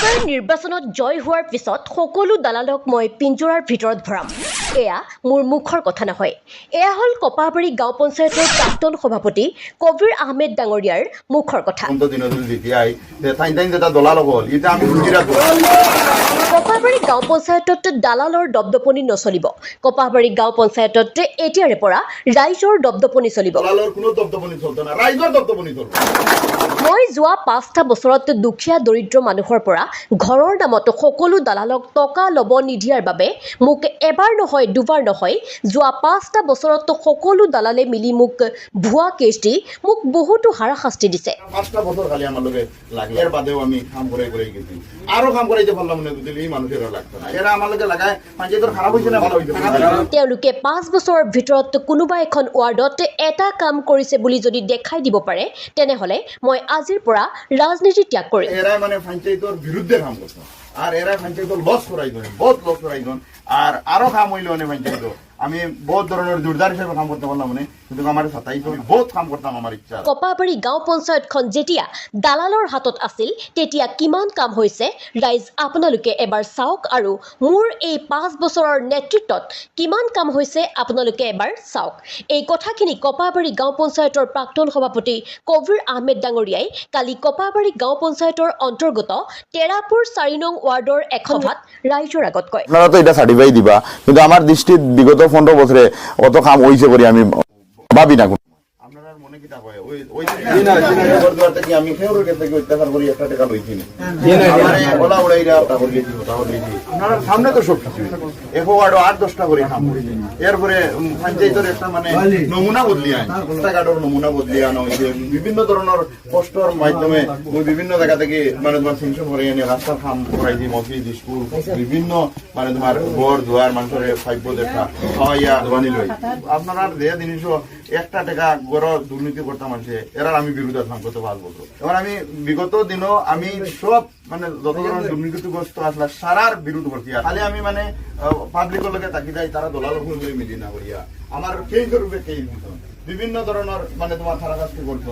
এইবাৰ নিৰ্বাচনত জয় হোৱাৰ পিছত সকলো দালালক মই পিঞ্জৰাৰ ভিতৰত ভৰাম। এয়া মোৰ মুখৰ কথা নহয়। এয়া হ'ল কপাহবাৰী গাঁও পঞ্চায়তৰ প্ৰাক্তন সভাপতি কবিৰ আহমেদ ডাঙৰীয়াৰ মুখৰ কথা। কপাহবাৰী গাঁও পঞ্চায়তত দালালৰ দপদপনি নচলিব। কপাহবাৰী গাঁও পঞ্চায়তত এতিয়াৰে পৰা ৰাইজৰ দপদপনি চলিব। মই যোৱা 5টা বছৰত দুখীয়া দৰিদ্ৰ মানুহৰ পৰা ঘৰৰ নামত সকলো দালালক টকা ল'ব নিদিয়াৰ বাবে মোক এবাৰ নহয় দুবাৰ নহয় যোৱা 5টা বছৰত সকলো দালালে মিলি মোক ভুৱা কেছ দি মোক বহুতো হাৰাশাস্তি দিছে। 5টা বছৰ খালি আমাৰ লগে লাগে এর বাদেও আমি কাম করে গেছি আরো কাম করাইতে পারলাম না বুঝলি এই মানুষের লাগতো না এরা আমার লগে লাগায় পঞ্চায়েতৰ খাৰাপ হইছে না ভালো হইছে তেওঁলোকে 5 বছৰৰ ভিতৰত কোনোবা এখন ৱাৰ্ডত এটা কাম কৰিছে বুলি যদি দেখাই দিব পাৰে তেনেহলে মই আজিৰ পৰা ৰাজনীতি ত্যাগ কৰিম। এৰা মানে পঞ্চায়েতৰ বিৰুদ্ধে কাম কৰছে আৰ এৰা পঞ্চায়েতৰ লস করাই দেন বহুত লস করাই দেন আর আরো কাম হইলো না পঞ্চায়েত আমি বহুত ধরনের জোরদার হিসেবে কাম করতে পারলাম না কিন্তু আমার সাতাই বহুত কাম করতাম আমার ইচ্ছা। কপাহবাৰী গাঁও পঞ্চায়তখন যেতিয়া দালালৰ হাতত আছিল তেতিয়া কিমান কাম হৈছে ৰাইজ আপোনালোকে এবাৰ চাওক আৰু মোৰ এই 5 বছৰৰ নেতৃত্বত কিমান কাম হৈছে আপোনালোকে এবাৰ চাওক। এই কথাখিনি কপাহবাৰী গাঁও পঞ্চায়তৰ প্ৰাক্তন সভাপতি কবিৰ আহমেদ ডাঙৰীয়াই কালি কপাহবাৰী গাঁও পঞ্চায়তৰ অন্তৰ্গত তেৰাপুৰ 4 নং ৱাৰ্ডৰ এখন সভাত ৰাইজৰ আগত কয়। আপনারা তো এটা সার্টিফাই দিবা কিন্তু আমার দৃষ্টিত বিগত 15 বছরে অত কাম হইছে করি আমি ভাবি না। আপনারা মনে কি থাকে ওই ওই দুয়ার থেকে আমি ফেউরের কাছে থেকে অত্যাচার করি 1 টাকা লইছি না আমারে ওলা উড়াইরা টাকা করি দিছি আপনারা সামনে তো সব কিছু এক ওয়ার্ড 8-10টা করে কাম করি এরপরে পঞ্চায়েতের একটা মানে নমুনা বদলি আয় টাকাটার নমুনা বদলি আনা হইছে বিভিন্ন ধরনের কষ্টর মাধ্যমে ওই বিভিন্ন জায়গা থেকে মানে তোমার সেংশন করে এনে রাস্তা কাম করাইছি মসজিদ স্কুল বিভিন্ন মানে তোমার ঘর দুয়ার মানুষের ফাইভ দেখা খাওয়াইয়া বানি লই আপনারা যে জিনিসও 1 টাকা গড় দুর্নীতি করতাম আছে এরা আমি বিরুদ্ধে কাম করতে পারবো। এবার আমি বিগত দিনও আমি সব মানে যত ধরনের দুর্নীতিগ্রস্ত আসলে সারার বিরুদ্ধে করছি খালি আমি মানে পাবলিকের লোকে তাকি যাই তারা দলাল মিলি না করিয়া আমার কেই করবে কেই বিভিন্ন ধরনের মানে তোমার খারাপ কাজ করতো।